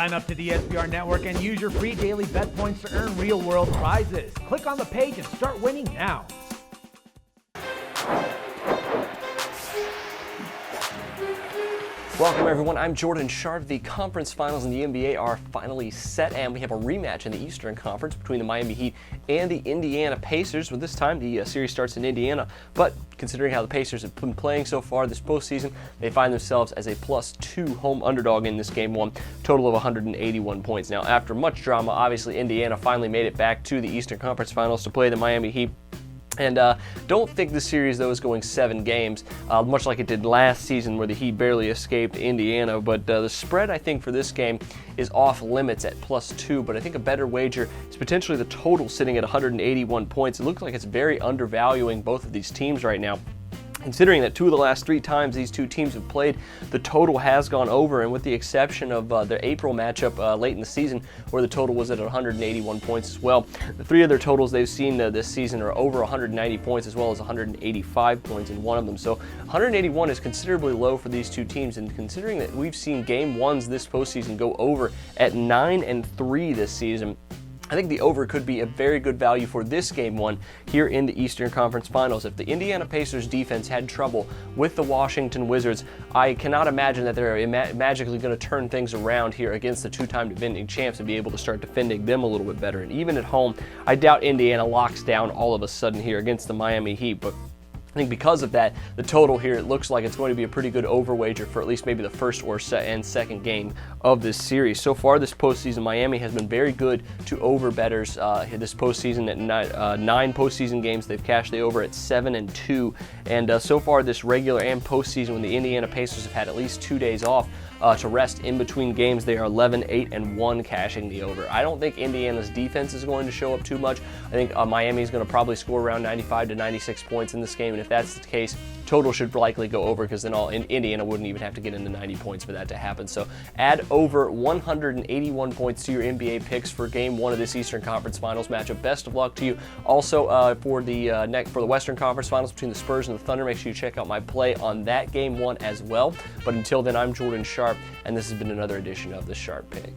Sign up to the SBR Network and use your free daily bet points to earn real-world prizes. Click on the page and start winning now. Welcome everyone, I'm Jordan Sharp. The conference finals in the NBA are finally set, and we have a rematch in the Eastern Conference between the Miami Heat and the Indiana Pacers. Well, this time the series starts in Indiana, but considering how the Pacers have been playing so far this postseason, they find themselves as a +2 home underdog in this game one, total of 181 points. Now, after much drama, obviously Indiana finally made it back to the Eastern Conference finals to play the Miami Heat. And don't think the series, though, is going 7 games, much like it did last season where the Heat barely escaped Indiana. But the spread, I think, for this game is off limits at +2. But I think a better wager is potentially the total sitting at 181 points. It looks like it's very undervaluing both of these teams right now. Considering that 2 of the last 3 times these two teams have played, the total has gone over, and with the exception of the April matchup late in the season, where the total was at 181 points as well, the 3 other totals they've seen this season are over 190 points as well as 185 points in one of them. So 181 is considerably low for these two teams, and considering that we've seen game ones this postseason go over at 9-3 this season, I think the over could be a very good value for this game one here in the Eastern Conference Finals. If the Indiana Pacers defense had trouble with the Washington Wizards, I cannot imagine that they're magically going to turn things around here against the 2-time defending champs and be able to start defending them a little bit better. And even at home, I doubt Indiana locks down all of a sudden here against the Miami Heat, but I think because of that, the total here, it looks like it's going to be a pretty good over wager for at least maybe the first or second game of this series. So far this postseason, Miami has been very good to over bettors this postseason. At 9 postseason games, they've cashed the over at 7-2. And so far this regular and postseason, when the Indiana Pacers have had at least 2 days off to rest in between games, they are 11-8-1 cashing the over. I don't think Indiana's defense is going to show up too much. I think Miami is going to probably score around 95 to 96 points in this game, and if that's the case, total should likely go over, because then Indiana wouldn't even have to get into 90 points for that to happen. So add over 181 points to your NBA picks for game one of this Eastern Conference Finals matchup. Best of luck to you. Also for the Western Conference Finals between the Spurs and the Thunder, make sure you check out my play on that game one as well. But until then, I'm Jordan Sharp, and this has been another edition of the Sharp Pick.